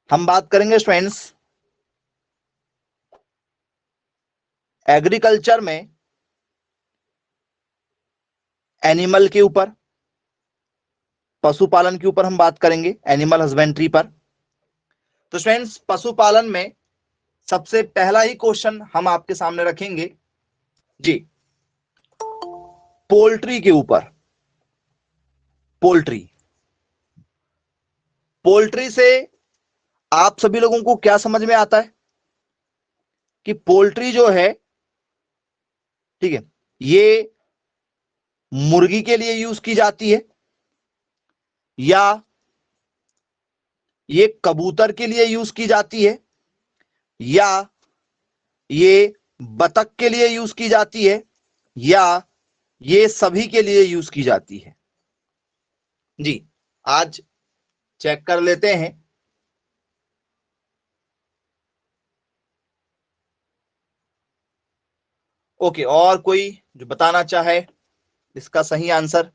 हम बात करेंगे स्टूडेंट्स एग्रीकल्चर में एनिमल के ऊपर, पशुपालन के ऊपर हम बात करेंगे, एनिमल हस्बेंड्री पर। तो स्टूडेंट्स पशुपालन में सबसे पहला ही क्वेश्चन हम आपके सामने रखेंगे जी, पोल्ट्री के ऊपर। पोल्ट्री पोल्ट्री से आप सभी लोगों को क्या समझ में आता है कि पोल्ट्री जो है, ठीक है, ये मुर्गी के लिए यूज की जाती है या ये कबूतर के लिए यूज की जाती है या ये बतख के लिए यूज की जाती है या ये सभी के लिए यूज की जाती है? जी, आज चेक कर लेते हैं। ओके, और कोई जो बताना चाहे इसका सही आंसर?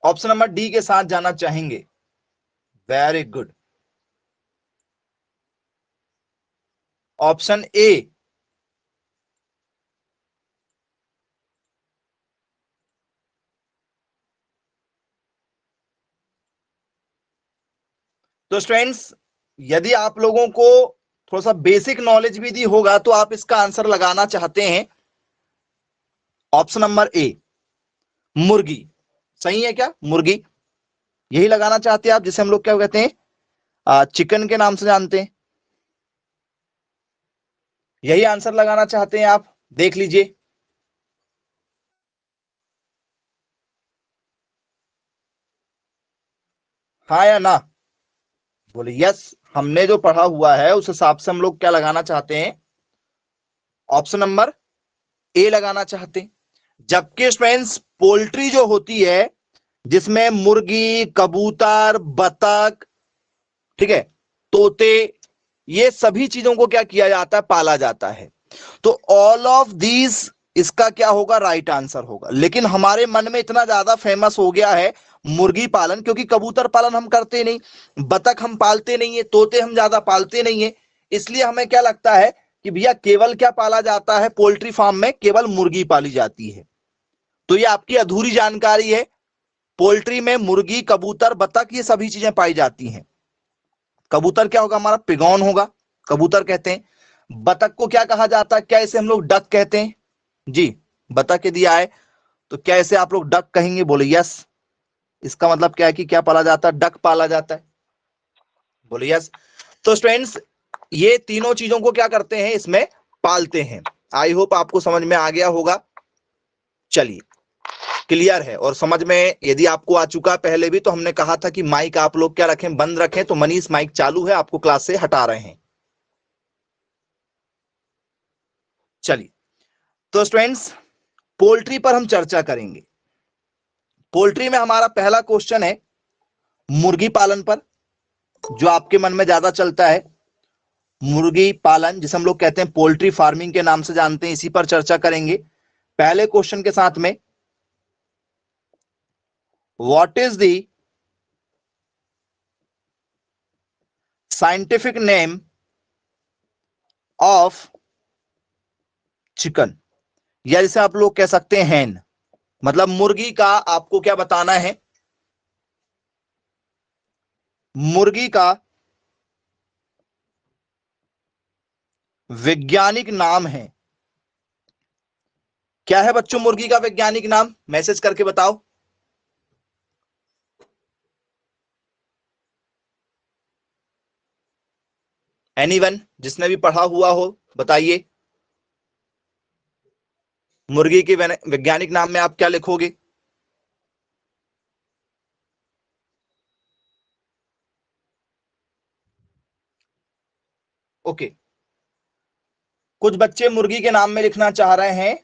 ऑप्शन नंबर डी के साथ जाना चाहेंगे? Very good. ऑप्शन ए, तो स्टूडेंट्स यदि आप लोगों को थोड़ा सा बेसिक नॉलेज भी दी होगा तो आप इसका आंसर लगाना चाहते हैं ऑप्शन नंबर ए, मुर्गी। सही है क्या? मुर्गी यही लगाना चाहते हैं आप, जिसे हम लोग क्या कहते हैं, चिकन के नाम से जानते हैं। यही आंसर लगाना चाहते हैं आप? देख लीजिए। हाँ या ना? बोले यस। हमने जो पढ़ा हुआ है उस हिसाब से हम लोग क्या लगाना चाहते हैं? ऑप्शन नंबर ए लगाना चाहते हैं। जबकि स्टूडेंट्स पोल्ट्री जो होती है, जिसमें मुर्गी, कबूतर, बतख, ठीक है, तोते, ये सभी चीजों को क्या किया जाता है? पाला जाता है। तो ऑल ऑफ दीज इसका क्या होगा? राइट आंसर होगा। लेकिन हमारे मन में इतना ज्यादा फेमस हो गया है मुर्गी पालन, क्योंकि कबूतर पालन हम करते नहीं, बतख हम पालते नहीं है, तोते हम ज्यादा पालते नहीं है, इसलिए हमें क्या लगता है कि भैया केवल क्या पाला जाता है पोल्ट्री फार्म में? केवल मुर्गी पाली जाती है। तो ये आपकी अधूरी जानकारी है। पोल्ट्री में मुर्गी, कबूतर, बतख ये सभी चीजें पाई जाती हैं। कबूतर क्या होगा? हमारा पिगौन होगा, कबूतर कहते हैं। बतख को क्या कहा जाता है? क्या इसे हम लोग डक कहते हैं? जी, बतख यदि आए तो क्या इसे आप लोग डक कहेंगे? बोले यस। इसका मतलब क्या है कि क्या पाला जाता है? डक पाला जाता है। बोले यस। तो स्टूडेंट्स ये तीनों चीजों को क्या करते हैं? इसमें पालते हैं। आई होप आपको समझ में आ गया होगा। चलिए, क्लियर है और समझ में यदि आपको आ चुका पहले भी, तो हमने कहा था कि माइक आप लोग क्या रखें? बंद रखें। तो मनीष माइक चालू है, आपको क्लास से हटा रहे हैं। चलिए, तो स्टूडेंट्स पोल्ट्री पर हम चर्चा करेंगे। पोल्ट्री में हमारा पहला क्वेश्चन है मुर्गी पालन पर, जो आपके मन में ज्यादा चलता है। मुर्गी पालन जिसे हम लोग कहते हैं पोल्ट्री फार्मिंग के नाम से जानते हैं, इसी पर चर्चा करेंगे पहले क्वेश्चन के साथ में। What is the scientific name of chicken, या जिसे आप लोग कह सकते हैं हैन। मतलब मुर्गी का आपको क्या बताना है? मुर्गी का वैज्ञानिक नाम है क्या? है बच्चों मुर्गी का वैज्ञानिक नाम? मैसेज करके बताओ। एनीवन जिसने भी पढ़ा हुआ हो बताइए। मुर्गी के वैज्ञानिक नाम में आप क्या लिखोगे? ओके, कुछ बच्चे मुर्गी के नाम में लिखना चाह रहे हैं।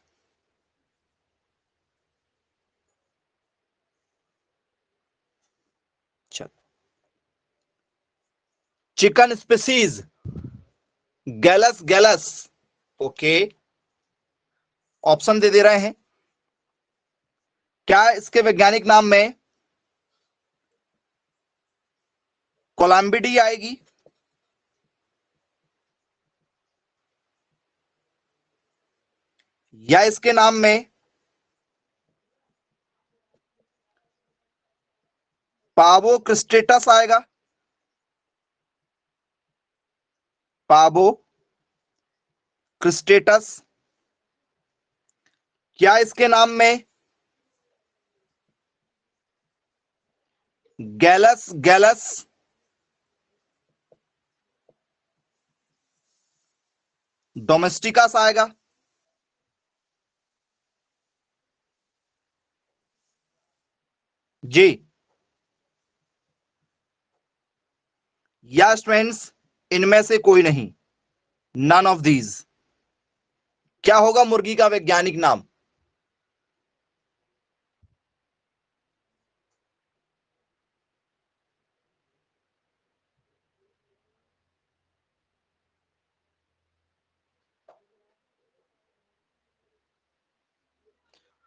चलो, चिकन स्पीसीज गैलस गैलस। ओके, ऑप्शन दे रहे हैं। क्या इसके वैज्ञानिक नाम में कोलंबिडी आएगी, या इसके नाम में पावो क्रिस्टेटस आएगा, पावो क्रिस्टेटस, क्या इसके नाम में गैलस गैलस डोमेस्टिकस आएगा, जी, या स्टूडेंट्स इनमें से कोई नहीं, नन ऑफ दीज। क्या होगा मुर्गी का वैज्ञानिक नाम?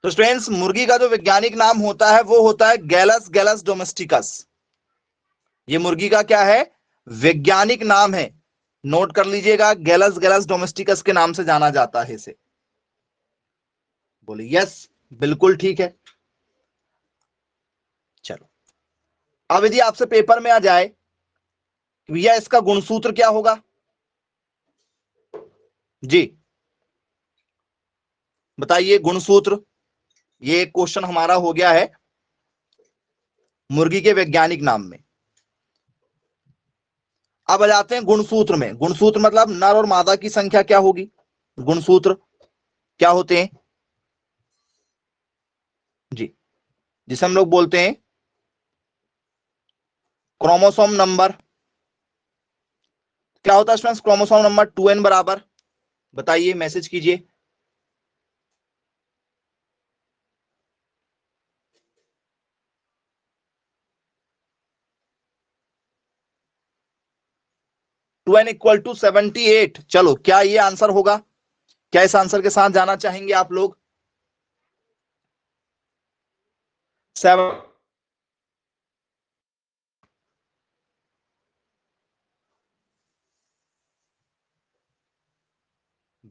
तो स्टूडेंट्स मुर्गी का जो वैज्ञानिक नाम होता है वो होता है गैलस गैलस डोमेस्टिकस। ये मुर्गी का क्या है? वैज्ञानिक नाम है। नोट कर लीजिएगा, गैलस गैलस डोमेस्टिकस के नाम से जाना जाता है इसे। बोले यस, बिल्कुल ठीक है। चलो, अब यदि आपसे पेपर में आ जाए भैया इसका गुणसूत्र क्या होगा, जी बताइए गुणसूत्र। ये एक क्वेश्चन हमारा हो गया है मुर्गी के वैज्ञानिक नाम में। अब आ जाते हैं गुणसूत्र में। गुणसूत्र मतलब नर और मादा की संख्या क्या होगी। गुणसूत्र क्या होते हैं जी, जिसे हम लोग बोलते हैं क्रोमोसोम नंबर। क्या होता है स्टूडेंट्स क्रोमोसोम नंबर? 2n बराबर, बताइए, मैसेज कीजिए। Two N equal to 78। चलो, क्या ये आंसर होगा? क्या इस आंसर के साथ जाना चाहेंगे आप लोग? 7।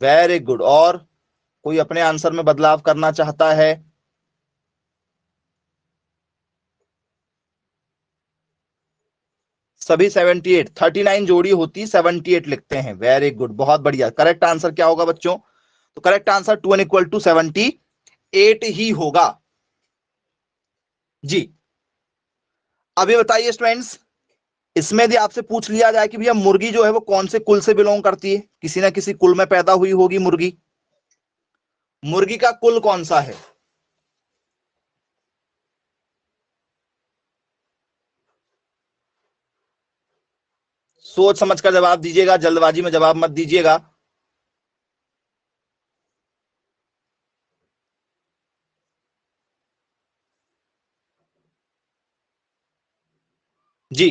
Very good. और कोई अपने आंसर में बदलाव करना चाहता है? सभी 78। 39 जोड़ी होती, 78 लिखते हैं। वेरी गुड, बहुत बढ़िया। करेक्ट आंसर क्या होगा बच्चों? तो correct answer 2n equal to 78 ही होगा जी। अब ये बताइए स्टूडेंट्स, इसमें यदि आपसे पूछ लिया जाए कि भैया मुर्गी जो है वो कौन से कुल से बिलोंग करती है, किसी ना किसी कुल में पैदा हुई होगी मुर्गी। मुर्गी का कुल कौन सा है? सोच समझ कर जवाब दीजिएगा, जल्दबाजी में जवाब मत दीजिएगा। जी,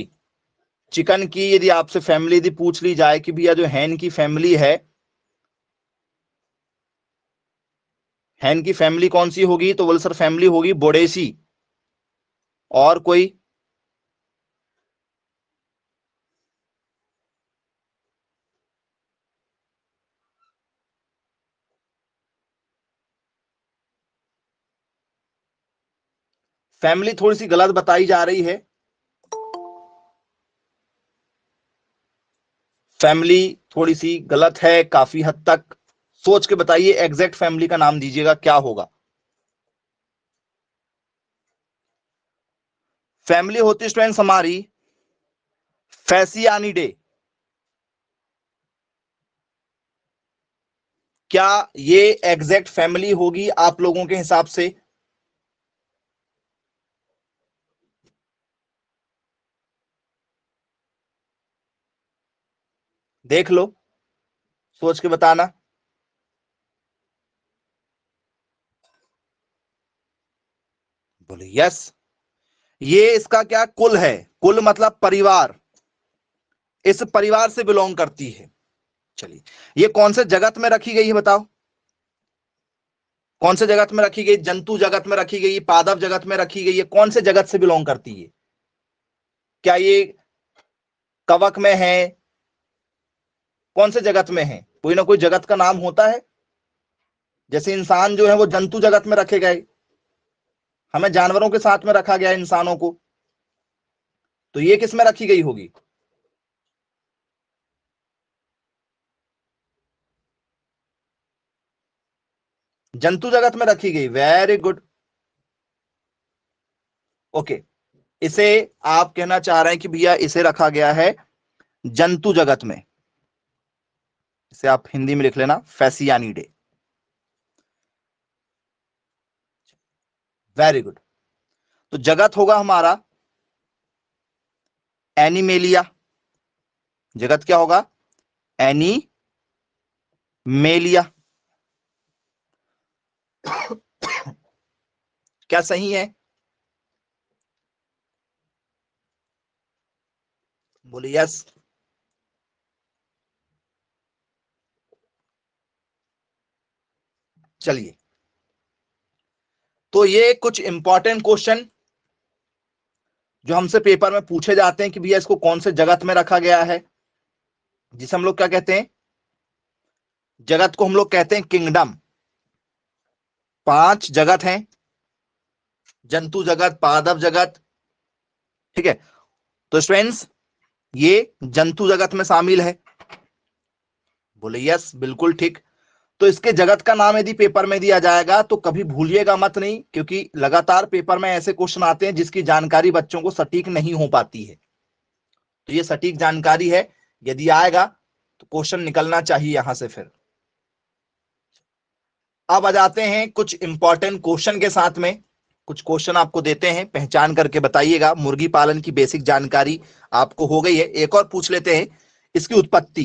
चिकन की यदि आपसे फैमिली यदि पूछ ली जाए कि भैया जो हैन की फैमिली है, हैन की फैमिली कौन सी होगी, तो बोले सर फैमिली होगी बोडेसी। और कोई? फैमिली थोड़ी सी गलत बताई जा रही है। फैमिली थोड़ी सी गलत है काफी हद तक। सोच के बताइए, एग्जैक्ट फैमिली का नाम दीजिएगा, क्या होगा? फैमिली होती स्टूडेंट्स हमारी फैसियानिडे। क्या ये एग्जैक्ट फैमिली होगी आप लोगों के हिसाब से? देख लो, सोच के बताना। बोले यस, ये इसका क्या कुल है। कुल मतलब परिवार, इस परिवार से बिलोंग करती है। चलिए, ये कौन से जगत में रखी गई है बताओ? कौन से जगत में रखी गई? जंतु जगत में रखी गई, पादप जगत में रखी गई है, कौन से जगत से बिलोंग करती है? क्या ये कवक में है? कौन से जगत में है? कोई ना कोई जगत का नाम होता है। जैसे इंसान जो है वो जंतु जगत में रखे गए, हमें जानवरों के साथ में रखा गया इंसानों को, तो ये किस में रखी गई होगी? जंतु जगत में रखी गई। Very good. ओके, इसे आप कहना चाह रहे हैं कि भैया इसे रखा गया है जंतु जगत में। इसे आप हिंदी में लिख लेना, फैसियानिडे। Very good. तो जगत होगा हमारा एनिमेलिया। जगत क्या होगा? एनीमेलिया। क्या सही है? बोलिए यस। चलिए, तो ये कुछ इंपॉर्टेंट क्वेश्चन जो हमसे पेपर में पूछे जाते हैं कि भैया इसको कौन से जगत में रखा गया है, जिसे हम लोग क्या कहते हैं? जगत को हम लोग कहते हैं किंगडम। 5 जगत हैं, जंतु जगत, पादप जगत, ठीक है। तो स्टूडेंट्स, ये जंतु जगत में शामिल है। बोले यस, बिल्कुल ठीक। तो इसके जगत का नाम यदि पेपर में दिया जाएगा तो कभी भूलिएगा मत नहीं, क्योंकि लगातार पेपर में ऐसे क्वेश्चन आते हैं जिसकी जानकारी बच्चों को सटीक नहीं हो पाती है। तो ये सटीक जानकारी है, यदि आएगा तो क्वेश्चन निकलना चाहिए यहां से। फिर अब आ जाते हैं कुछ इंपॉर्टेंट क्वेश्चन के साथ में। कुछ क्वेश्चन आपको देते हैं, पहचान करके बताइएगा। मुर्गी पालन की बेसिक जानकारी आपको हो गई है। एक और पूछ लेते हैं, इसकी उत्पत्ति,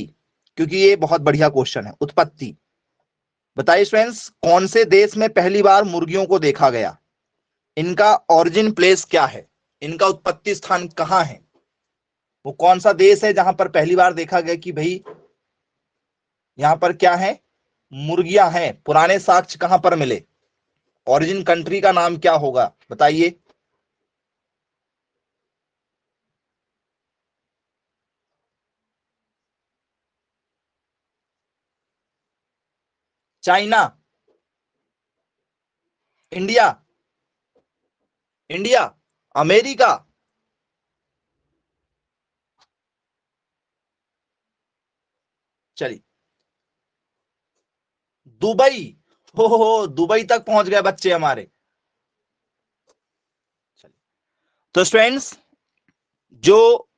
क्योंकि ये बहुत बढ़िया क्वेश्चन है। उत्पत्ति बताइए स्टूडेंट्स, कौन से देश में पहली बार मुर्गियों को देखा गया? इनका ओरिजिन प्लेस क्या है? इनका उत्पत्ति स्थान कहां है? वो कौन सा देश है जहां पर पहली बार देखा गया कि भाई यहां पर क्या है? मुर्गियां हैं। पुराने साक्ष्य कहां पर मिले? ओरिजिन कंट्री का नाम क्या होगा? बताइए। चाइना? इंडिया? इंडिया? अमेरिका? चलिए, दुबई। हो, दुबई तक पहुंच गए बच्चे हमारे। चलिए, तो स्टूडेंट्स, जो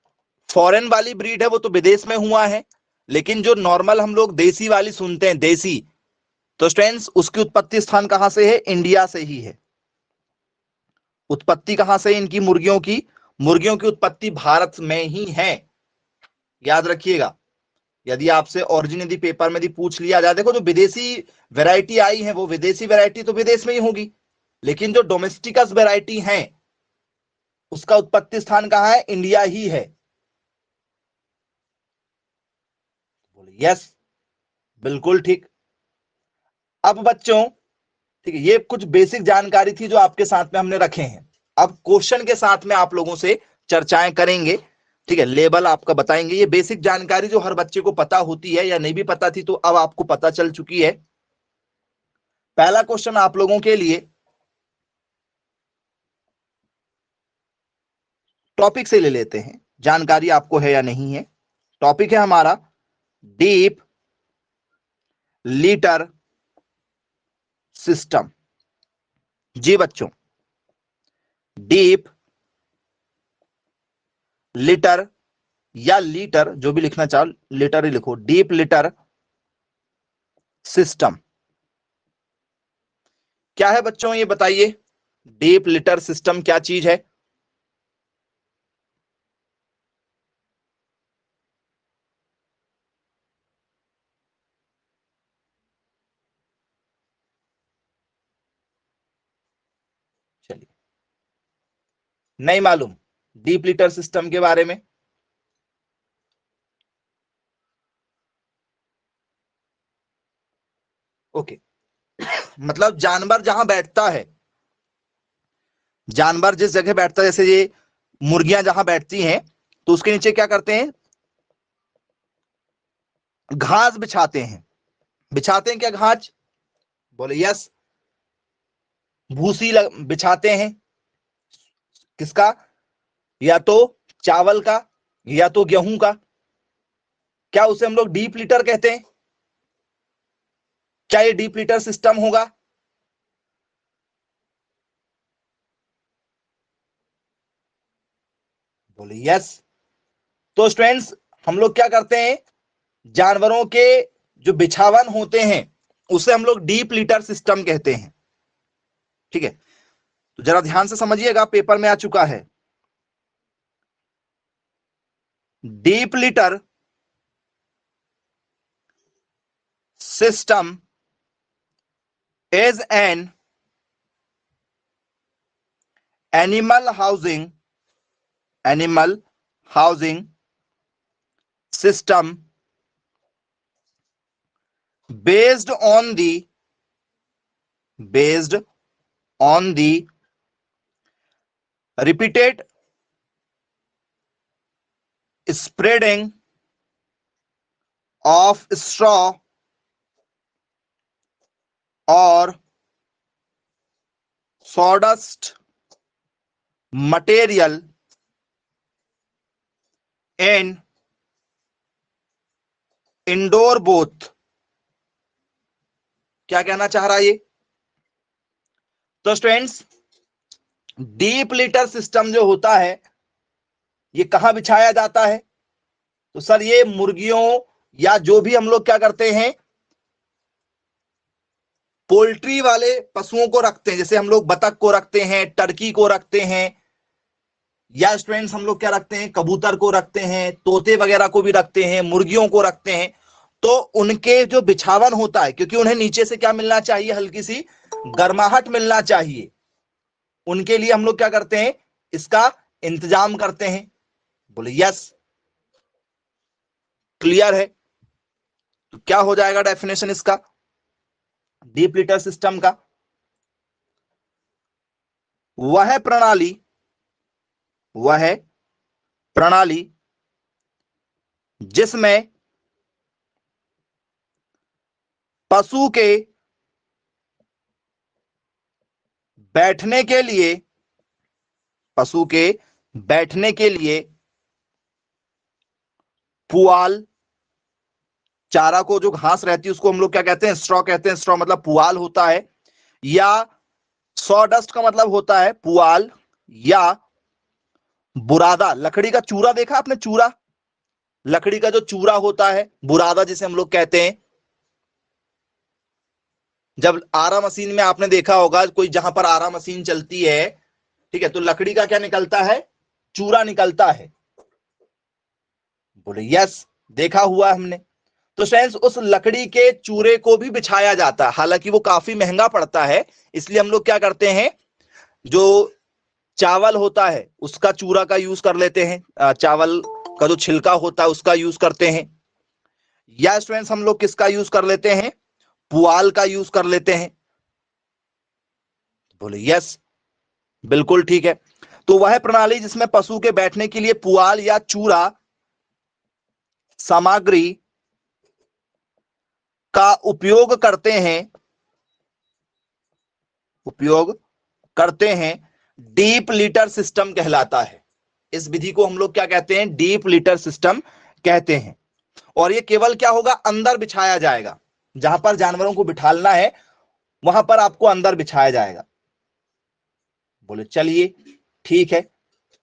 फॉरेन वाली ब्रीड है वो तो विदेश में हुआ है, लेकिन जो नॉर्मल हम लोग देसी वाली सुनते हैं, देसी, तो स्टूडेंट्स उसकी उत्पत्ति स्थान कहां से है? इंडिया से ही है। उत्पत्ति कहां से इनकी मुर्गियों की? मुर्गियों की उत्पत्ति भारत में ही है, याद रखिएगा। यदि आपसे ओरिजिन यदि पेपर में यदि पूछ लिया जाए, देखो जो विदेशी वैरायटी आई है वो विदेशी वैरायटी तो विदेश में ही होगी, लेकिन जो डोमेस्टिकस वैरायटी है उसका उत्पत्ति स्थान कहां है? इंडिया ही है। बोले यस, बिल्कुल ठीक। अब बच्चों, ठीक है, ये कुछ बेसिक जानकारी थी जो आपके साथ में हमने रखे हैं। अब क्वेश्चन के साथ में आप लोगों से चर्चाएं करेंगे, ठीक है। लेबल आपका बताएंगे। ये बेसिक जानकारी जो हर बच्चे को पता होती है या नहीं भी पता थी, तो अब आपको पता चल चुकी है। पहला क्वेश्चन आप लोगों के लिए टॉपिक से ले लेते हैं, जानकारी आपको है या नहीं है। टॉपिक है हमारा डीप लीटर सिस्टम। जी बच्चों, डीप लिटर या लीटर, जो भी लिखना चाहो, लिटर ही लिखो। डीप लिटर सिस्टम क्या है बच्चों, ये बताइए। डीप लिटर सिस्टम क्या चीज है? चलिए, नहीं मालूम डीप लिटर सिस्टम के बारे में? ओके, मतलब जानवर जहां बैठता है, जानवर जिस जगह बैठता है, जैसे ये मुर्गियां जहां बैठती हैं तो उसके नीचे क्या करते हैं, घास बिछाते हैं। बिछाते हैं क्या घास? बोले यस। भूसी बिछाते हैं, किसका? या तो चावल का या तो गेहूं का। क्या उसे हम लोग डीप लीटर कहते हैं? क्या ये डीप लीटर सिस्टम होगा? बोले यस। तो स्टूडेंट्स, हम लोग क्या करते हैं, जानवरों के जो बिछावन होते हैं उसे हम लोग डीप लीटर सिस्टम कहते हैं। ठीक है, तो जरा ध्यान से समझिएगा, पेपर में आ चुका है। Deep litre system is an animal housing system based on the repeated spreading of straw or sawdust material in indoor both। क्या कहना चाह रहा है ये? तो स्टूडेंट्स, डीप लीटर सिस्टम जो होता है ये कहां बिछाया जाता है? तो सर ये मुर्गियों या जो भी हम लोग क्या करते हैं, पोल्ट्री वाले पशुओं को रखते हैं, जैसे हम लोग बतख को रखते हैं, टर्की को रखते हैं, या स्टूडेंट्स हम लोग क्या रखते हैं, कबूतर को रखते हैं, तोते वगैरह को भी रखते हैं, मुर्गियों को रखते हैं। तो उनके जो बिछावन होता है, क्योंकि उन्हें नीचे से क्या मिलना चाहिए, हल्की सी गर्माहट मिलना चाहिए, उनके लिए हम लोग क्या करते हैं, इसका इंतजाम करते हैं। बोले यस। क्लियर है? तो क्या हो जाएगा डेफिनेशन इसका, डीप लीटर सिस्टम का? वह प्रणाली जिसमें पशु के बैठने के लिए पुआल, चारा को जो घास रहती है उसको हम लोग क्या कहते हैं, स्ट्रॉ कहते हैं। स्ट्रॉ मतलब पुआल होता है, या सॉडस्ट का मतलब होता है पुआल, या बुरादा, लकड़ी का चूरा देखा आपने, चूरा, लकड़ी का जो चूरा होता है, बुरादा जिसे हम लोग कहते हैं। जब आरा मशीन में आपने देखा होगा, कोई जहां पर आरा मशीन चलती है, ठीक है, तो लकड़ी का क्या निकलता है, चूरा निकलता है। बोले यस, देखा हुआ हमने। तो फ्रेंड्स, उस लकड़ी के चूरे को भी बिछाया जाता है, हालांकि वो काफी महंगा पड़ता है, इसलिए हम लोग क्या करते हैं, जो चावल होता है उसका चूरा का यूज कर लेते हैं, चावल का जो छिलका होता है उसका यूज करते हैं, या स्टूडेंट्स हम लोग किसका यूज कर लेते हैं, पुआल का यूज कर लेते हैं। बोले यस, बिल्कुल ठीक है। तो वह प्रणाली जिसमें पशु के बैठने के लिए पुआल या चूरा सामग्री का उपयोग करते हैं डीप लीटर सिस्टम कहलाता है। इस विधि को हम लोग क्या कहते हैं, डीप लीटर सिस्टम कहते हैं। और ये केवल क्या होगा, अंदर बिछाया जाएगा, जहां पर जानवरों को बिठालना है वहां पर आपको अंदर बिछाया जाएगा। बोले चलिए ठीक है,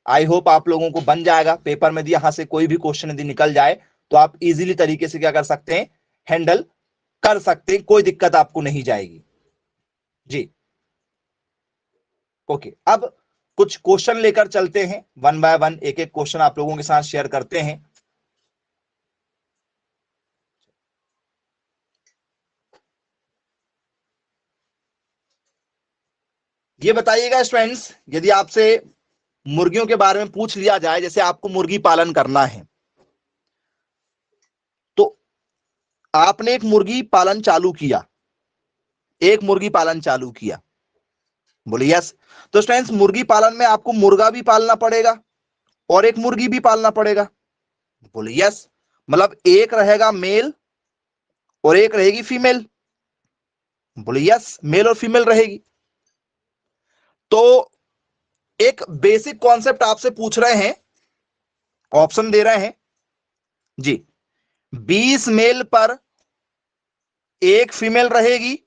आई होप आप लोगों को बन जाएगा। पेपर में यहां से कोई भी क्वेश्चन यदि निकल जाए तो आप इजीली तरीके से क्या कर सकते हैं, हैंडल कर सकते हैं, कोई दिक्कत आपको नहीं जाएगी जी। ओके, अब कुछ क्वेश्चन लेकर चलते हैं, वन बाय वन एक एक क्वेश्चन आप लोगों के साथ शेयर करते हैं। ये बताइएगा स्टूडेंट्स, यदि आपसे मुर्गियों के बारे में पूछ लिया जाए, जैसे आपको मुर्गी पालन करना है, तो आपने एक मुर्गी पालन चालू किया, एक मुर्गी पालन चालू किया। बोले यस। तो स्टूडेंट्स मुर्गी पालन में आपको मुर्गा भी पालना पड़ेगा और एक मुर्गी भी पालना पड़ेगा। बोले यस, मतलब एक रहेगा मेल और एक रहेगी फीमेल। बोले यस, मेल और फीमेल रहेगी। तो एक बेसिक कॉन्सेप्ट आपसे पूछ रहे हैं, ऑप्शन दे रहे हैं जी, 20 मेल पर एक फीमेल रहेगी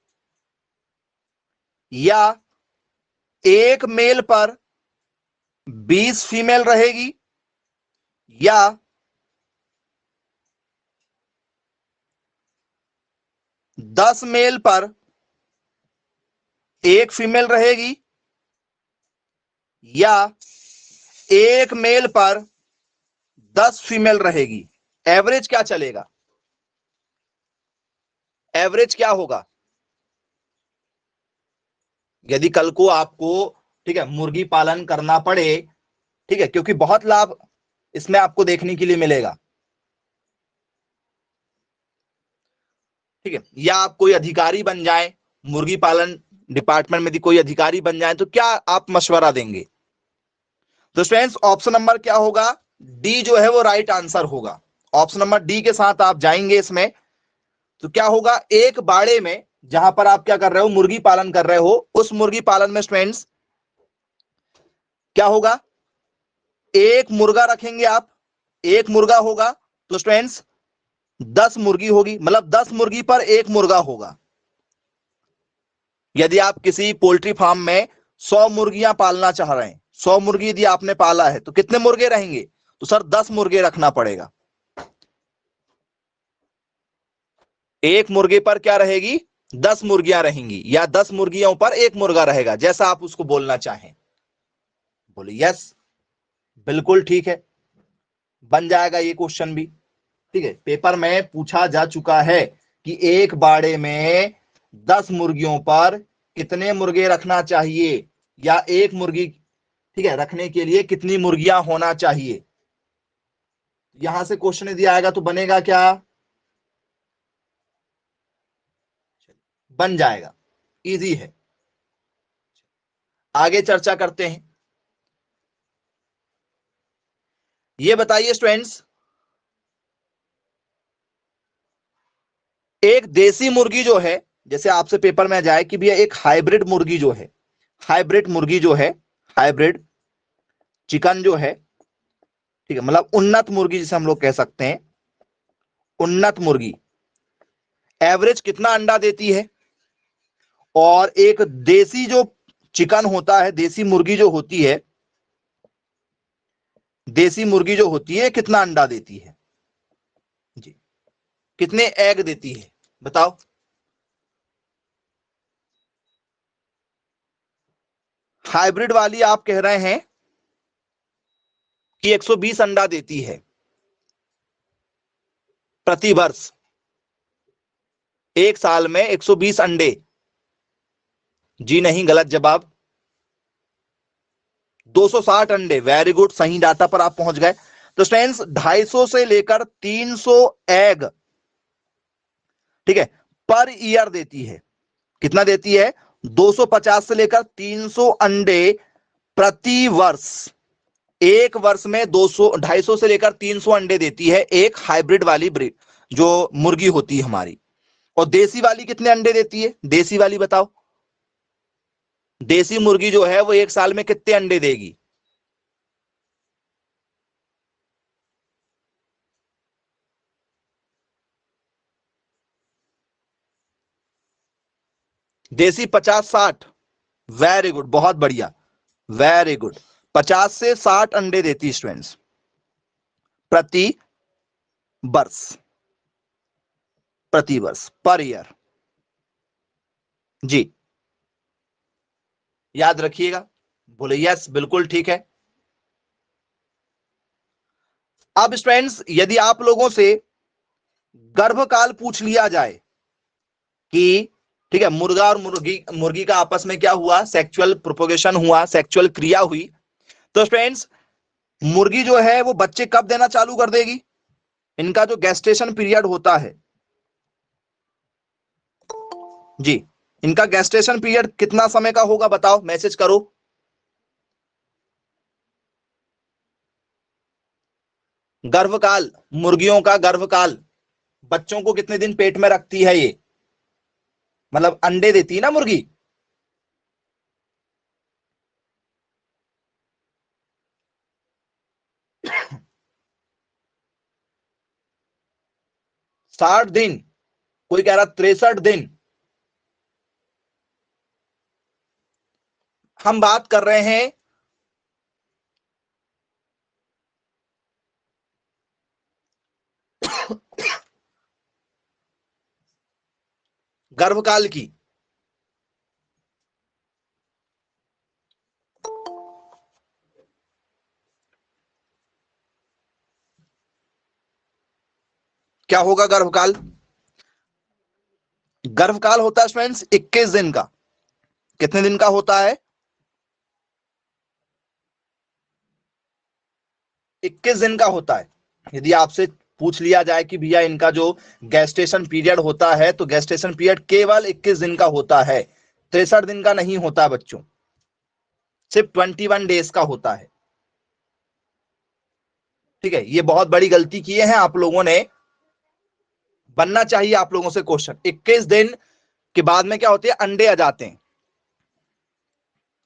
या एक मेल पर 20 फीमेल रहेगी या 10 मेल पर एक फीमेल रहेगी या एक मेल पर 10 फीमेल रहेगी। एवरेज क्या चलेगा, एवरेज क्या होगा? यदि कल को आपको, ठीक है, मुर्गी पालन करना पड़े, ठीक है, क्योंकि बहुत लाभ इसमें आपको देखने के लिए मिलेगा, ठीक है, या आप कोई अधिकारी बन जाए, मुर्गी पालन डिपार्टमेंट में यदि कोई अधिकारी बन जाए, तो क्या आप मशवरा देंगे? तो स्टूडेंट्स ऑप्शन नंबर क्या होगा, डी जो है वो राइट आंसर होगा। ऑप्शन नंबर डी के साथ आप जाएंगे इसमें। तो क्या होगा, एक बाड़े में जहां पर आप क्या कर रहे हो, मुर्गी पालन कर रहे हो, उस मुर्गी पालन में स्टूडेंट्स क्या होगा, एक मुर्गा रखेंगे आप, एक मुर्गा होगा, तो स्टूडेंट्स 10 मुर्गी होगी, मतलब 10 मुर्गी पर एक मुर्गा होगा। यदि आप किसी पोल्ट्री फार्म में 100 मुर्गियां पालना चाह रहे हैं, 100 मुर्गी यदि आपने पाला है, तो कितने मुर्गे रहेंगे? तो सर 10 मुर्गे रखना पड़ेगा। एक मुर्गे पर क्या रहेगी, 10 मुर्गियां रहेंगी, या 10 मुर्गियों पर एक मुर्गा रहेगा, जैसा आप उसको बोलना चाहें। बोले यस, बिल्कुल ठीक है, बन जाएगा ये क्वेश्चन भी। ठीक है, पेपर में पूछा जा चुका है कि एक बाड़े में 10 मुर्गियों पर कितने मुर्गे रखना चाहिए, या एक मुर्गी, ठीक है, रखने के लिए कितनी मुर्गियां होना चाहिए। यहां से क्वेश्चन दिया आएगा तो बनेगा क्या, बन जाएगा, इजी है। आगे चर्चा करते हैं। ये बताइए स्टूडेंट्स, एक देसी मुर्गी जो है, जैसे आपसे पेपर में आ जाए कि भैया एक हाइब्रिड मुर्गी जो है, हाइब्रिड मुर्गी जो है, हाइब्रिड चिकन जो है, ठीक है, मतलब उन्नत मुर्गी जिसे हम लोग कह सकते हैं, उन्नत मुर्गी एवरेज कितना अंडा देती है, और एक देसी जो चिकन होता है, देसी मुर्गी जो होती है, देसी मुर्गी जो होती है कितना अंडा देती है जी, कितने एग देती है, बताओ। हाइब्रिड वाली आप कह रहे हैं कि 120 अंडा देती है प्रति वर्ष, एक साल में 120 अंडे। जी नहीं, गलत जवाब, 260 अंडे। वेरी गुड, सही डाटा पर आप पहुंच गए। तो स्टूडेंट्स 250 से लेकर 300 एग, ठीक है, पर ईयर देती है। कितना देती है, 250 से लेकर 300 अंडे प्रति वर्ष। एक वर्ष में 250 से लेकर 300 अंडे देती है एक हाइब्रिड वाली ब्रीड जो मुर्गी होती है हमारी। और देसी वाली कितने अंडे देती है, देसी वाली बताओ। देसी मुर्गी जो है वो एक साल में कितने अंडे देगी? देसी 50-60। वेरी गुड, बहुत बढ़िया, वेरी गुड। 50 से 60 अंडे देती स्टूडेंट्स प्रति वर्ष, प्रति वर्ष, पर ईयर जी, याद रखिएगा। बोले यस, बिल्कुल ठीक है। अब स्टूडेंट्स यदि आप लोगों से गर्भकाल पूछ लिया जाए कि, ठीक है, मुर्गा और मुर्गी, मुर्गी का आपस में क्या हुआ, सेक्सुअल प्रोपोगेशन हुआ, सेक्सुअल क्रिया हुई, तो स्टूडेंट्स मुर्गी जो है वो बच्चे कब देना चालू कर देगी? इनका जो गेस्टेशन पीरियड होता है जी, इनका गेस्टेशन पीरियड कितना समय का होगा बताओ, मैसेज करो। गर्भकाल, मुर्गियों का गर्भकाल, बच्चों को कितने दिन पेट में रखती है ये, मतलब अंडे देती है ना मुर्गी। साठ दिन, कोई कह रहा 63 दिन। हम बात कर रहे हैं गर्भकाल की। क्या होगा गर्भकाल? गर्भकाल होता है फ्रेंड्स 21 दिन का। कितने दिन का होता है? 21 दिन का होता है। यदि आपसे पूछ लिया जाए कि भैया इनका जो गेस्टेशन पीरियड होता है, तो गेस्टेशन पीरियड केवल 21 दिन का होता है, 63 दिन का नहीं होता बच्चों, सिर्फ 21 डेज का होता है। ठीक है, ये बहुत बड़ी गलती किए हैं आप लोगों ने। बनना चाहिए आप लोगों से क्वेश्चन, 21 दिन के बाद में क्या होते हैं, अंडे आ जाते हैं।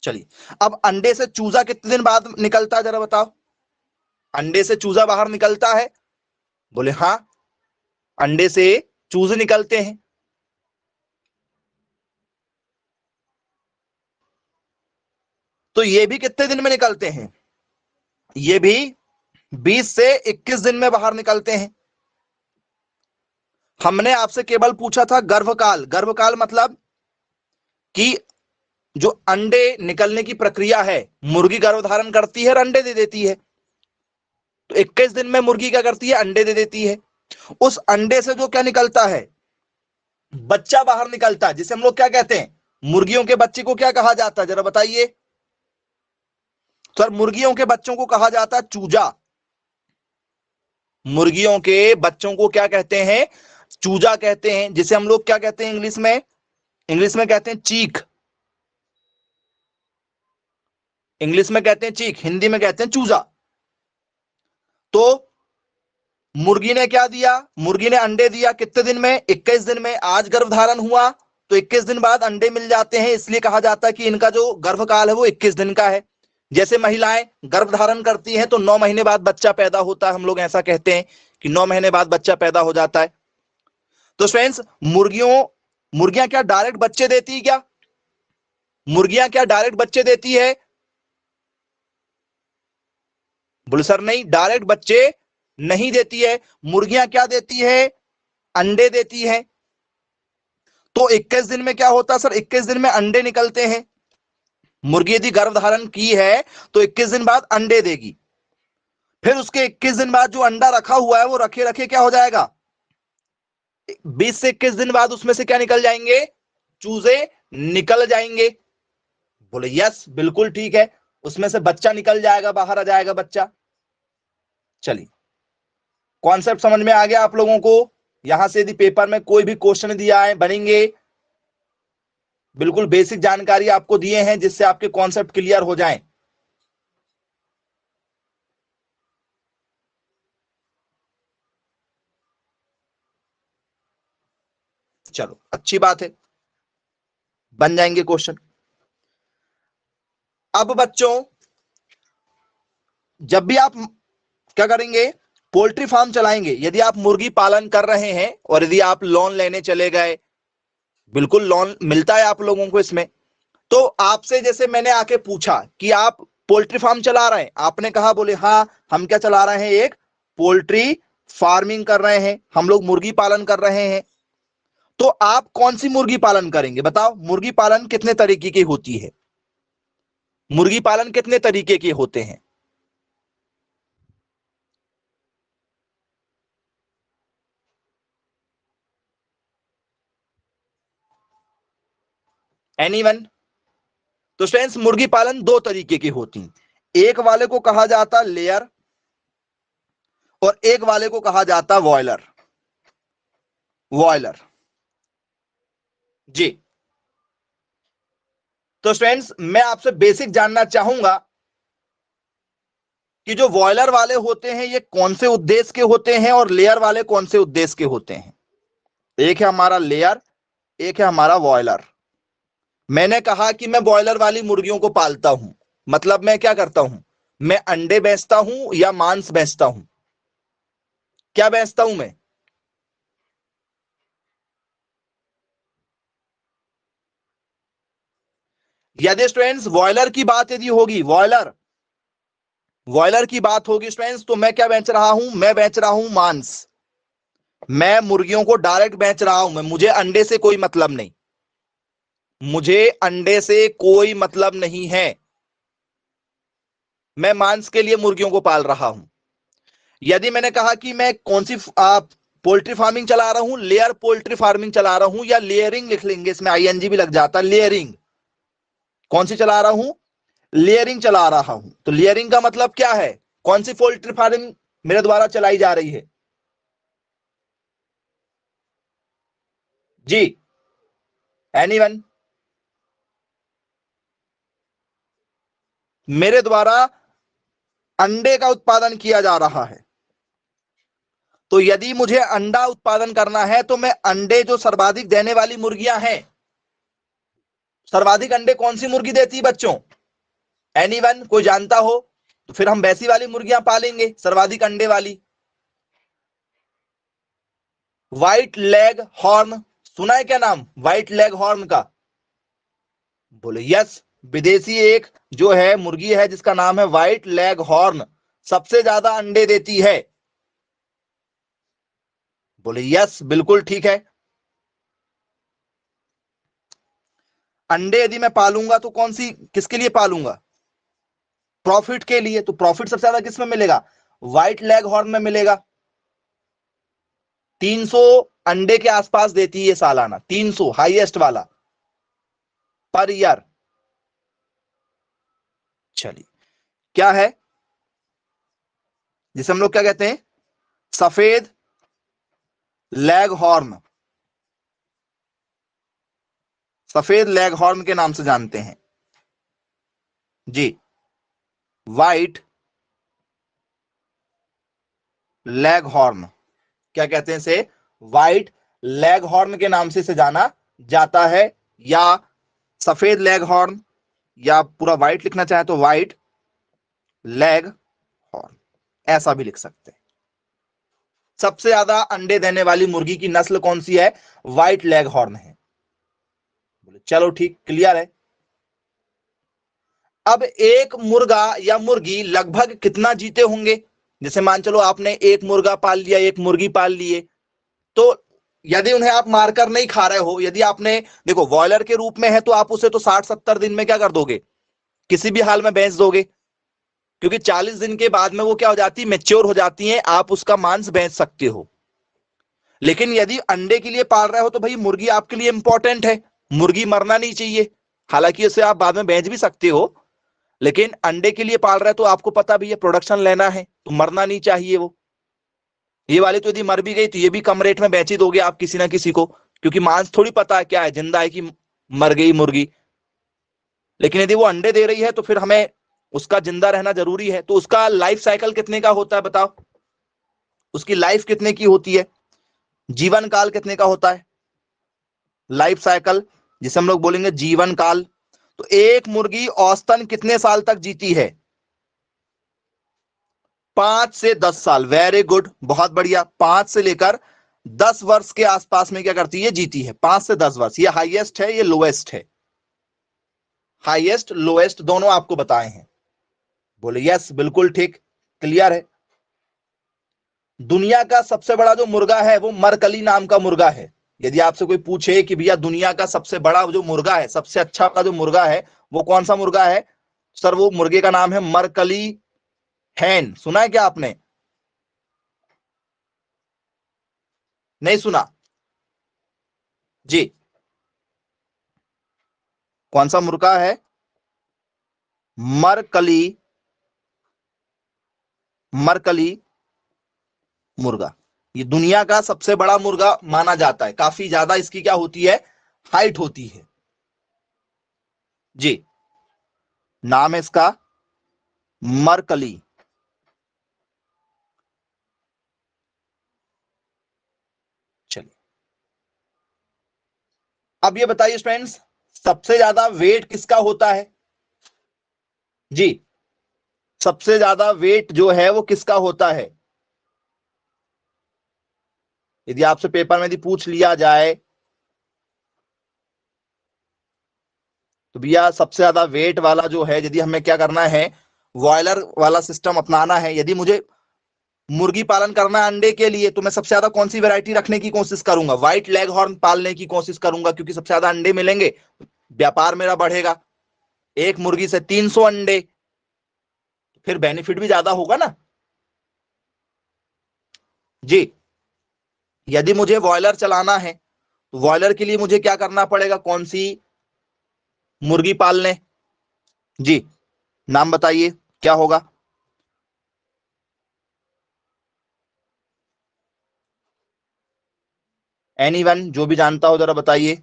चलिए, अब अंडे से चूजा कितने दिन बाद निकलता है जरा बताओ। अंडे से चूजा बाहर निकलता है? बोले हाँ, अंडे से चूजे निकलते हैं। तो ये भी कितने दिन में निकलते हैं? ये भी 20 से 21 दिन में बाहर निकलते हैं। हमने आपसे केवल पूछा था गर्भकाल। गर्भकाल मतलब कि जो अंडे निकलने की प्रक्रिया है, मुर्गी गर्भधारण करती है और अंडे दे देती है। तो 21 दिन में मुर्गी क्या करती है, अंडे दे देती है। उस अंडे से जो क्या निकलता है, बच्चा बाहर निकलता है, जिसे हम लोग क्या कहते हैं, मुर्गियों के बच्चे को क्या कहा जाता है जरा बताइए। सर, मुर्गियों के बच्चों को कहा जाता है चूजा। मुर्गियों के बच्चों को क्या कहते हैं, चूजा कहते हैं, जिसे हम लोग क्या कहते हैं इंग्लिश में, इंग्लिश में कहते हैं चीक। इंग्लिश में कहते हैं चीक, हिंदी में कहते हैं चूजा। तो मुर्गी ने क्या दिया, मुर्गी ने अंडे दिया कितने दिन में, 21 दिन में। आज गर्भधारण हुआ तो 21 दिन बाद अंडे मिल जाते हैं, इसलिए कहा जाता है कि इनका जो गर्भकाल है वो 21 दिन का है। जैसे महिलाएं गर्भधारण करती हैं तो 9 महीने बाद बच्चा पैदा होता है, हम लोग ऐसा कहते हैं कि 9 महीने बाद बच्चा पैदा हो जाता है। तो फ्रेंड्स, मुर्गियां क्या डायरेक्ट बच्चे देती है क्या? मुर्गियां क्या डायरेक्ट बच्चे देती है? बोले सर नहीं, डायरेक्ट बच्चे नहीं देती है। मुर्गियां क्या देती है, अंडे देती है। तो 21 दिन में क्या होता है सर, 21 दिन में अंडे निकलते हैं। मुर्गी यदि गर्भधारण की है तो 21 दिन बाद अंडे देगी। फिर उसके 21 दिन बाद जो अंडा रखा हुआ है वो रखे रखे क्या हो जाएगा, 20 से 21 दिन बाद उसमें से क्या निकल जाएंगे, चूजे निकल जाएंगे। बोले यस बिल्कुल ठीक है, उसमें से बच्चा निकल जाएगा, बाहर आ जाएगा बच्चा। चलिए, कॉन्सेप्ट समझ में आ गया आप लोगों को। यहां से यदि पेपर में कोई भी क्वेश्चन दिया है बनेंगे, बिल्कुल बेसिक जानकारी आपको दिए हैं जिससे आपके कॉन्सेप्ट क्लियर हो जाएं। चलो अच्छी बात है, बन जाएंगे क्वेश्चन। अब बच्चों, जब भी आप क्या करेंगे, पोल्ट्री फार्म चलाएंगे, यदि आप मुर्गी पालन कर रहे हैं और यदि आप लोन लेने चले गए, बिल्कुल लोन मिलता है आप लोगों को इसमें। तो आपसे जैसे मैंने आके पूछा कि आप पोल्ट्री फार्म चला रहे हैं, आपने कहा बोले हाँ हम क्या चला रहे हैं, एक पोल्ट्री फार्मिंग कर रहे हैं, हम लोग मुर्गी पालन कर रहे हैं। तो आप कौन सी मुर्गी पालन करेंगे बताओ, मुर्गी पालन कितने तरीके की होती है, मुर्गी पालन कितने तरीके के होते हैं? एनीवन? तो फ्रेंड्स, मुर्गी पालन दो तरीके की होती हैं। एक वाले को कहा जाता लेयर और एक वाले को कहा जाता बॉयलर। बॉयलर जी, तो स्टूडेंट्स मैं आपसे बेसिक जानना चाहूंगा कि जो बॉयलर वाले होते हैं ये कौन से उद्देश्य के होते हैं और लेयर वाले कौन से उद्देश्य के होते हैं। एक है हमारा लेयर, एक है हमारा बॉयलर। मैंने कहा कि मैं बॉयलर वाली मुर्गियों को पालता हूं, मतलब मैं क्या करता हूं, मैं अंडे बेचता हूं या मांस बेचता हूं, क्या बेचता हूं मैं। यदि स्टूडेंट्स बॉयलर की बात यदि होगी, बॉयलर बॉयलर की बात होगी स्टूडेंट्स, तो मैं क्या बेच रहा हूं, मैं बेच रहा हूं मांस। मैं मुर्गियों को डायरेक्ट बेच रहा हूं, मैं, मुझे अंडे से कोई मतलब नहीं, मुझे अंडे से कोई मतलब नहीं है, मैं मांस के लिए मुर्गियों को पाल रहा हूं। यदि मैंने कहा कि मैं कौन सी पोल्ट्री फार्मिंग चला रहा हूं, लेयर पोल्ट्री फार्मिंग चला रहा हूं, या लेयरिंग लिख लेंगे, इसमें आईएनजी भी लग जाता, लेयरिंग, कौन सी चला रहा हूं, लेयरिंग चला रहा हूं। तो लेयरिंग का मतलब क्या है, कौन सी पोल्ट्री फार्मिंग मेरे द्वारा चलाई जा रही है जी, एनीवन। मेरे द्वारा अंडे का उत्पादन किया जा रहा है। तो यदि मुझे अंडा उत्पादन करना है तो मैं अंडे, जो सर्वाधिक देने वाली मुर्गियां हैं, सर्वाधिक अंडे कौन सी मुर्गी देती है बच्चों, एनीवन, कोई जानता हो, तो फिर हम वैसी वाली मुर्गियां पालेंगे सर्वाधिक अंडे वाली। व्हाइट लेग हॉर्न, सुना है क्या नाम व्हाइट लेग हॉर्न का, बोले यस। विदेशी एक जो है मुर्गी है जिसका नाम है व्हाइट लेग हॉर्न, सबसे ज्यादा अंडे देती है, बोले यस, बिल्कुल ठीक है। अंडे यदि मैं पालूंगा तो कौन सी, किसके लिए पालूंगा, प्रॉफिट के लिए। तो प्रॉफिट सबसे ज्यादा किस में मिलेगा, व्हाइट लेग हॉर्न में मिलेगा। 300 अंडे के आसपास देती है सालाना, 300 हाईएस्ट वाला पर ईयर। चलिए, क्या है जिसे हम लोग क्या कहते हैं, सफेद लेग हॉर्न, सफेद लेग हॉर्न के नाम से जानते हैं जी, व्हाइट लेग हॉर्न, क्या कहते हैं इसे, व्हाइट लेग हॉर्न के नाम से इसे जाना जाता है, या सफेद लेग हॉर्न, या पूरा व्हाइट लिखना चाहे तो व्हाइट लेग हॉर्न, ऐसा भी लिख सकते हैं। सबसे ज्यादा अंडे देने वाली मुर्गी की नस्ल कौन सी है, व्हाइट लेग हॉर्न है। बोले चलो ठीक, क्लियर है। अब एक मुर्गा या मुर्गी लगभग कितना जीते होंगे, जैसे मान चलो आपने एक मुर्गा पाल लिया, एक मुर्गी पाल लिए, तो यदि उन्हें आप मारकर नहीं खा रहे हो, यदि आपने, देखो बॉयलर के रूप में है तो आप उसे तो 60-70 दिन में क्या कर दोगे, किसी भी हाल में बेच दोगे, क्योंकि 40 दिन के बाद में वो क्या हो जाती है, मेच्योर हो जाती है, आप उसका मांस बेच सकते हो। लेकिन यदि अंडे के लिए पाल रहे हो तो भाई मुर्गी आपके लिए इंपॉर्टेंट है, मुर्गी मरना नहीं चाहिए, हालांकि उसे आप बाद में बेच भी सकते हो, लेकिन अंडे के लिए पाल रहे हो तो आपको पता भी है प्रोडक्शन लेना है तो मरना नहीं चाहिए वो। ये वाली तो यदि मर भी गई तो ये भी कम रेट में बेच ही दोगे आप किसी ना किसी को, क्योंकि मांस थोड़ी पता है क्या है, जिंदा है कि मर गई मुर्गी। लेकिन यदि वो अंडे दे रही है तो फिर हमें उसका जिंदा रहना जरूरी है। तो उसका लाइफ साइकिल कितने का होता है बताओ, उसकी लाइफ कितने की होती है, जीवन काल कितने का होता है, लाइफ साइकिल जिसे हम लोग बोलेंगे जीवन काल। तो एक मुर्गी औसतन कितने साल तक जीती है, 5 से 10 साल, वेरी गुड, बहुत बढ़िया, 5 से लेकर 10 वर्ष के आसपास में क्या करती है, जीती है, 5 से 10 वर्ष। ये हाईएस्ट है, ये लोएस्ट है, हाईएस्ट लोएस्ट दोनों आपको बताए हैं। बोले यस, बिल्कुल ठीक, क्लियर है। दुनिया का सबसे बड़ा जो मुर्गा है वो मरकली नाम का मुर्गा है। यदि आपसे कोई पूछे कि भैया दुनिया का सबसे बड़ा जो मुर्गा है, सबसे अच्छा का जो मुर्गा है वो कौन सा मुर्गा है, सर वो मुर्गे का नाम है मरकली हैन। सुना है क्या आपने, नहीं सुना जी, कौन सा मुर्गा है, मरकली, मरकली मुर्गा, ये दुनिया का सबसे बड़ा मुर्गा माना जाता है, काफी ज्यादा इसकी क्या होती है, हाइट होती है जी, नाम है इसका मरकली। चलिए, अब ये बताइए फ्रेंड्स, सबसे ज्यादा वेट किसका होता है? जी, सबसे ज्यादा वेट जो है वो किसका होता है? यदि आपसे पेपर में यदि पूछ लिया जाए तो भैया सबसे ज्यादा वेट वाला जो है, यदि हमें क्या करना है, बॉयलर वाला सिस्टम अपनाना है, यदि मुझे मुर्गी पालन करना है अंडे के लिए, तो मैं सबसे ज्यादा कौन सी वैरायटी रखने की कोशिश करूंगा? व्हाइट लेग हॉर्न पालने की कोशिश करूंगा, क्योंकि सबसे ज्यादा अंडे मिलेंगे, व्यापार मेरा बढ़ेगा। एक मुर्गी से 300 अंडे, फिर बेनिफिट भी ज्यादा होगा ना। जी, यदि मुझे बॉयलर चलाना है तो बॉयलर के लिए मुझे क्या करना पड़ेगा? कौन सी मुर्गी पालने? जी, नाम बताइए क्या होगा? एनीवन जो भी जानता हो जरा बताइए।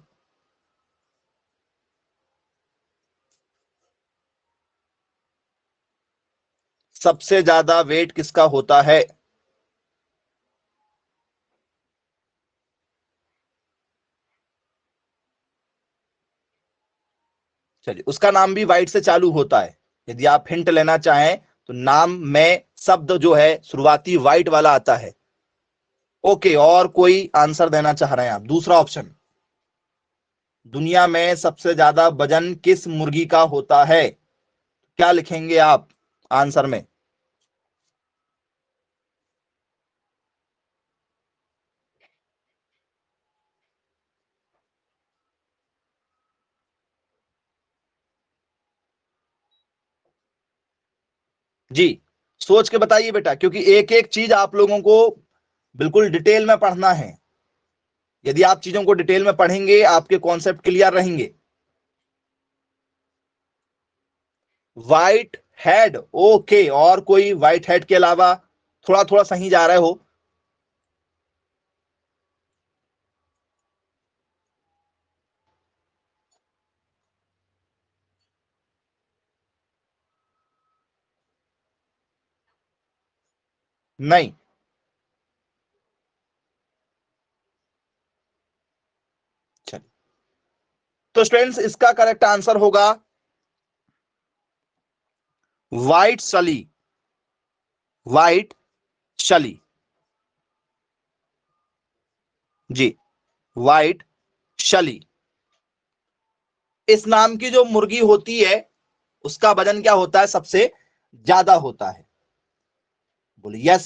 सबसे ज्यादा वेट किसका होता है? चलिए, उसका नाम भी वाइट से चालू होता है। यदि आप हिंट लेना चाहें तो नाम में शब्द जो है शुरुआती वाइट वाला आता है। ओके, और कोई आंसर देना चाह रहे हैं आप? दूसरा ऑप्शन, दुनिया में सबसे ज्यादा वजन किस मुर्गी का होता है? क्या लिखेंगे आप आंसर में? जी, सोच के बताइए बेटा, क्योंकि एक एक चीज आप लोगों को बिल्कुल डिटेल में पढ़ना है। यदि आप चीजों को डिटेल में पढ़ेंगे, आपके कॉन्सेप्ट क्लियर रहेंगे। व्हाइट हेड, ओके, और कोई व्हाइट हेड के अलावा? थोड़ा थोड़ा सही जा रहे हो। नहीं, चलिए, तो स्टूडेंट्स इसका करेक्ट आंसर होगा व्हाइट सली। व्हाइट शली। जी, व्हाइट शली। इस नाम की जो मुर्गी होती है उसका वजन क्या होता है? सबसे ज्यादा होता है। बोले यस।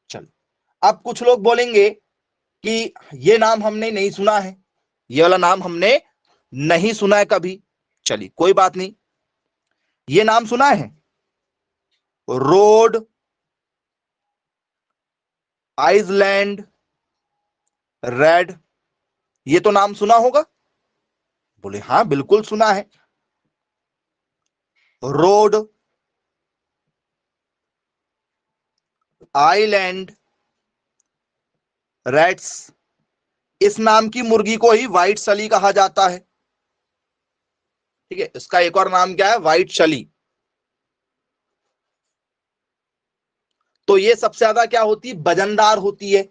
चलो, अब कुछ लोग बोलेंगे कि ये नाम हमने नहीं सुना है, ये वाला नाम हमने नहीं सुना है कभी। चलिए, कोई बात नहीं, ये नाम सुना है, रोड आइसलैंड रेड, ये तो नाम सुना होगा। बोले हाँ बिल्कुल सुना है। रोड आइलैंड रेड्स, इस नाम की मुर्गी को ही व्हाइट सली कहा जाता है। ठीक है, इसका एक और नाम क्या है? व्हाइट शली। तो ये सबसे ज्यादा क्या होती है? वजनदार होती है।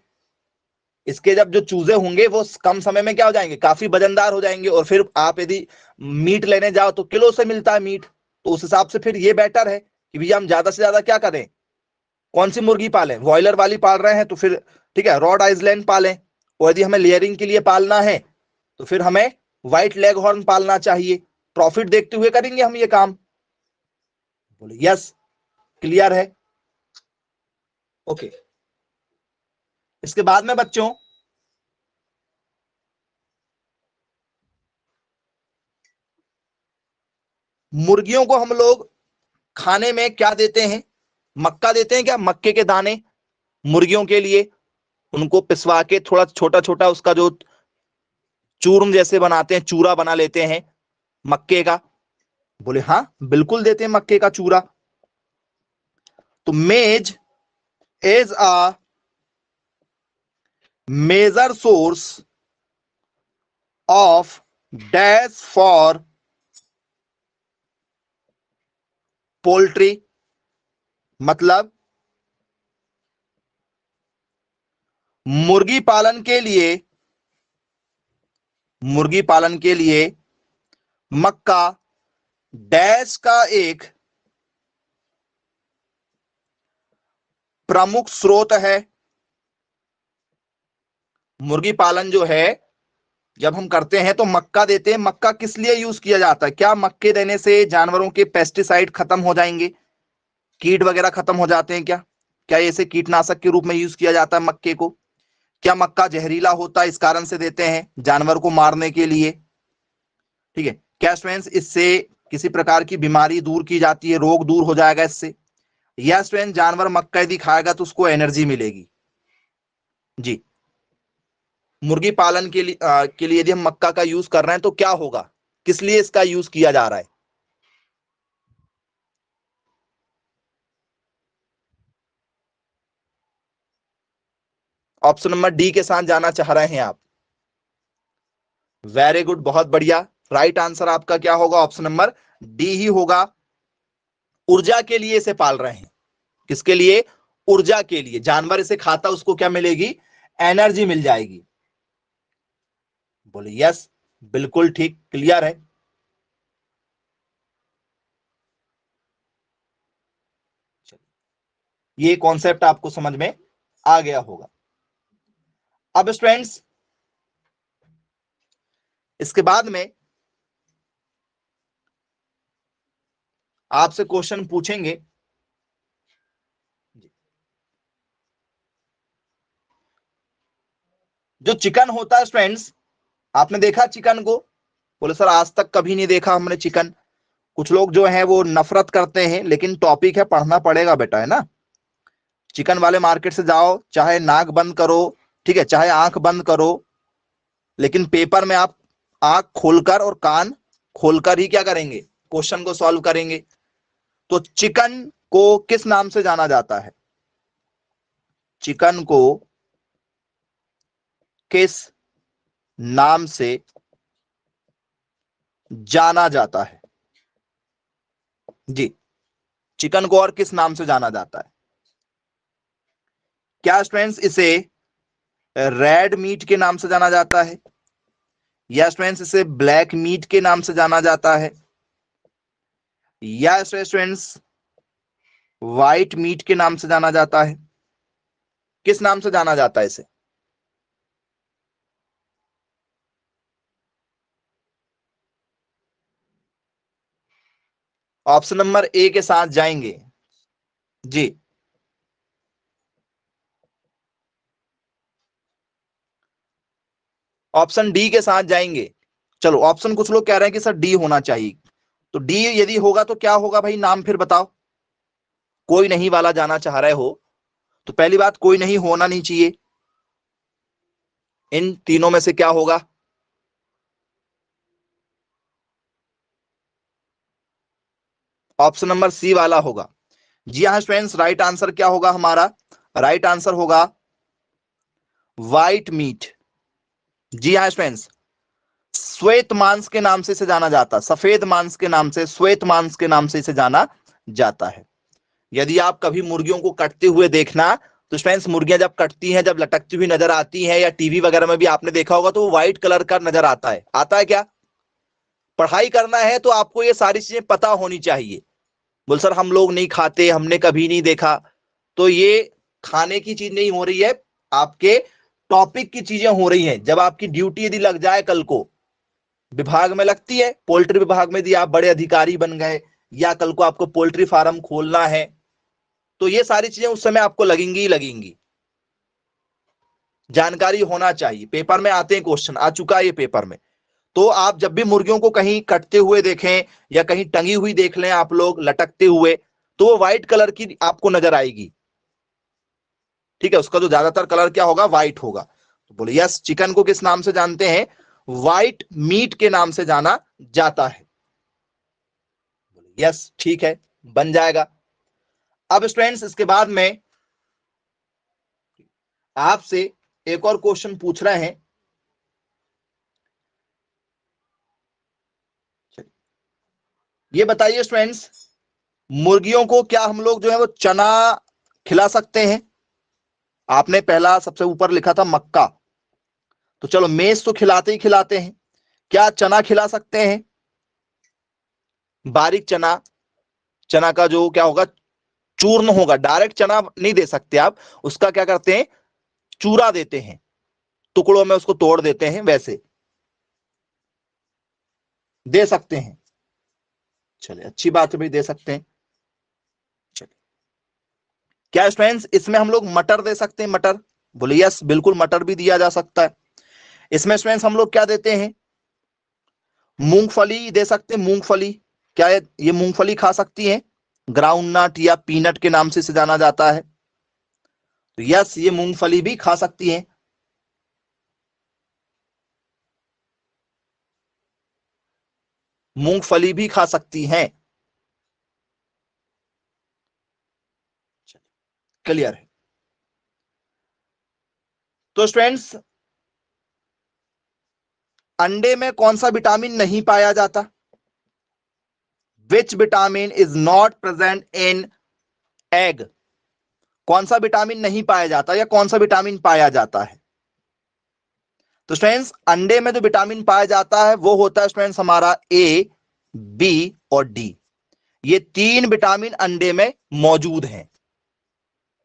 इसके जब जो चूजे होंगे वो कम समय में क्या हो जाएंगे? काफी वजनदार हो जाएंगे, और फिर आप यदि मीट लेने जाओ तो किलो से मिलता है मीट। तो उस हिसाब से फिर ये बेटर है कि भैया हम ज्यादा से ज्यादा क्या करें? कौन सी मुर्गी पालें? बॉयलर वाली पाल रहे हैं तो फिर ठीक है, रॉड आइसलैंड पालें। और यदि हमें लेयरिंग के लिए पालना है तो फिर हमें व्हाइट लेग हॉर्न पालना चाहिए। प्रॉफिट देखते हुए करेंगे हम ये काम। बोले यस, क्लियर है। ओके, इसके बाद में बच्चों, मुर्गियों को हम लोग खाने में क्या देते हैं? मक्का देते हैं क्या? मक्के के दाने मुर्गियों के लिए, उनको पिसवा के थोड़ा छोटा छोटा उसका जो चूर्ण जैसे बनाते हैं, चूरा बना लेते हैं मक्के का। बोले हाँ बिल्कुल देते हैं मक्के का चूरा। तो maize is a major source of dash for poultry मतलब मुर्गी पालन के लिए मक्का डैश का एक प्रमुख स्रोत है। मुर्गी पालन जो है जब हम करते हैं तो मक्का देते हैं। मक्का किस लिए यूज किया जाता है? क्या मक्के देने से जानवरों के पेस्टिसाइड खत्म हो जाएंगे, कीट वगैरह खत्म हो जाते हैं? क्या क्या ऐसे कीटनाशक के रूप में यूज किया जाता है मक्के को? क्या मक्का जहरीला होता है इस कारण से देते हैं जानवर को मारने के लिए? ठीक है। क्या स्टूडेंट्स इससे किसी प्रकार की बीमारी दूर की जाती है, रोग दूर हो जाएगा इससे? या स्टूडेंट जानवर मक्का यदि खाएगा तो उसको एनर्जी मिलेगी? जी, मुर्गी पालन के लिए यदि हम मक्का का यूज कर रहे हैं तो क्या होगा, किस लिए इसका यूज किया जा रहा है? ऑप्शन नंबर डी के साथ जाना चाह रहे हैं आप? वेरी गुड, बहुत बढ़िया। राइट आंसर आपका क्या होगा? ऑप्शन नंबर डी ही होगा। ऊर्जा के लिए इसे पाल रहे हैं। किसके लिए? ऊर्जा के लिए। जानवर इसे खाता, उसको क्या मिलेगी? एनर्जी मिल जाएगी। बोले यस, बिल्कुल ठीक, क्लियर है। ये कॉन्सेप्ट आपको समझ में आ गया होगा। अब स्टूडेंट्स इसके बाद में आपसे क्वेश्चन पूछेंगे। जो चिकन होता है स्टूडेंट्स, आपने देखा चिकन को? बोले सर आज तक कभी नहीं देखा हमने चिकन। कुछ लोग जो हैं वो नफरत करते हैं, लेकिन टॉपिक है, पढ़ना पड़ेगा बेटा, है ना? चिकन वाले मार्केट से जाओ, चाहे नाक बंद करो, ठीक है, चाहे आंख बंद करो, लेकिन पेपर में आप आंख खोलकर और कान खोलकर ही क्या करेंगे? क्वेश्चन को सॉल्व करेंगे। तो चिकन को किस नाम से जाना जाता है? चिकन को किस नाम से जाना जाता है? जी, चिकन को और किस नाम से जाना जाता है? क्या स्टूडेंट्स इसे रेड मीट के नाम से जाना जाता है, या स्टूडेंट्स इसे ब्लैक मीट के नाम से जाना जाता है, या स्टूडेंट्स व्हाइट मीट के नाम से जाना जाता है? किस नाम से जाना जाता है इसे? ऑप्शन नंबर ए के साथ जाएंगे? जी, ऑप्शन डी के साथ जाएंगे? चलो, ऑप्शन कुछ लोग कह रहे हैं कि सर डी होना चाहिए, तो डी यदि होगा तो क्या होगा भाई? नाम फिर बताओ। कोई नहीं वाला जाना चाह रहे हो तो पहली बात, कोई नहीं होना नहीं चाहिए। इन तीनों में से क्या होगा? ऑप्शन नंबर सी वाला होगा। जी हाँ स्टूडेंट्स, राइट आंसर क्या होगा हमारा? राइट आंसर होगा व्हाइट मीट। जी हाँ स्टूडेंट्स, श्वेत मांस के नाम से इसे जाना जाता है। सफेद मांस के नाम से, श्वेत मांस के नाम से इसे जाना जाता है। यदि आप कभी मुर्गियों को कटते हुए देखना, तो फ्रेंड्स मुर्गियां जब कटती हैं, जब लटकती हुई नजर आती हैं, या टीवी वगैरह में भी आपने देखा होगा, तो वो व्हाइट कलर का नजर आता है। आता है क्या? पढ़ाई करना है तो आपको ये सारी चीजें पता होनी चाहिए। बोल सर हम लोग नहीं खाते, हमने कभी नहीं देखा, तो ये खाने की चीज नहीं हो रही है, आपके टॉपिक की चीजें हो रही हैं। जब आपकी ड्यूटी यदि लग जाए कल को, विभाग में लगती है, पोल्ट्री विभाग में यदि आप बड़े अधिकारी बन गए, या कल को आपको पोल्ट्री फार्म खोलना है, तो ये सारी चीजें उस समय आपको लगेंगी ही लगेंगी। जानकारी होना चाहिए। पेपर में आते हैं, क्वेश्चन आ चुका है ये पेपर में। तो आप जब भी मुर्गियों को कहीं कटते हुए देखें, या कहीं टंगी हुई देख लें आप लोग लटकते हुए, तो वो व्हाइट कलर की आपको नजर आएगी। ठीक है, उसका जो ज्यादातर कलर क्या होगा? व्हाइट होगा। तो बोले यस, चिकन को किस नाम से जानते हैं? व्हाइट मीट के नाम से जाना जाता है। बोले यस, ठीक है, बन जाएगा। अब स्टूडेंट्स इसके बाद में आपसे एक और क्वेश्चन पूछ रहे हैं। ये बताइए स्टूडेंट्स, मुर्गियों को क्या हम लोग जो है वो चना खिला सकते हैं? आपने पहला सबसे ऊपर लिखा था मक्का, तो चलो मेज तो खिलाते ही खिलाते हैं, क्या चना खिला सकते हैं? बारीक चना, चना का जो क्या होगा, चूर्ण होगा, डायरेक्ट चना नहीं दे सकते आप, उसका क्या करते हैं, चूरा देते हैं, टुकड़ों में उसको तोड़ देते हैं, वैसे दे सकते हैं। चलिए अच्छी बात है भाई, दे सकते हैं। चलिए, क्या स्टूडेंट्स इसमें हम लोग मटर दे सकते हैं? मटर, बोले यस, बिल्कुल मटर भी दिया जा सकता है। इसमें स्टूडेंट्स हम लोग क्या देते हैं? मूंगफली दे सकते हैं, मूंगफली, क्या ये मूंगफली खा सकती है? ग्राउंड नट या पीनट के नाम से जाना जाता है, तो यस ये मूंगफली भी खा सकती है। मूंगफली भी खा सकती हैं। क्लियर है? तो स्टूडेंट्स अंडे में कौन सा विटामिन नहीं पाया जाता? Which vitamin is not present in egg? कौन सा विटामिन नहीं पाया जाता या कौन सा विटामिन पाया जाता है? तो स्टूडेंट्स अंडे में जो विटामिन पाया जाता है वो होता है स्टूडेंट्स हमारा ए, बी और डी। ये तीन विटामिन अंडे में मौजूद हैं।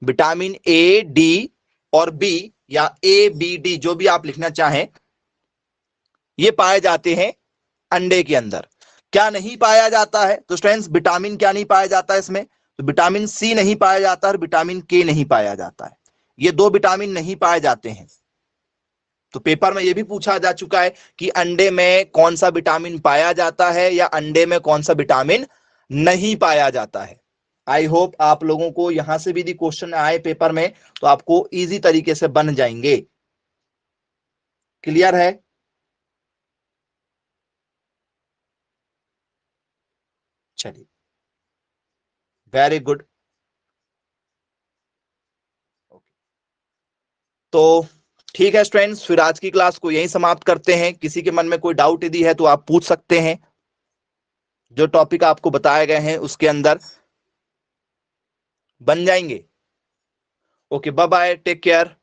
विटामिन ए, डी और बी, या ए बी डी, जो भी आप लिखना चाहें, ये पाए जाते हैं अंडे के अंदर। क्या नहीं पाया जाता है? तो स्टूडेंट्स विटामिन क्या नहीं पाया जाता है इसमें? तो विटामिन सी नहीं पाया जाता और विटामिन के नहीं पाया जाता है। ये दो विटामिन नहीं पाए जाते हैं। तो पेपर में यह भी पूछा जा चुका है कि अंडे में कौन सा विटामिन पाया जाता है या अंडे में कौन सा विटामिन नहीं पाया जाता है। आई होप आप लोगों को यहां से भी यदि क्वेश्चन आए पेपर में तो आपको इजी तरीके से बन जाएंगे। क्लियर है? चलिए, वेरी गुड। तो ठीक है स्टूडेंट्स, फिर आज की क्लास को यहीं समाप्त करते हैं। किसी के मन में कोई डाउट यदि है तो आप पूछ सकते हैं, जो टॉपिक आपको बताए गए हैं उसके अंदर बन जाएंगे। Okay, bye bye, take care.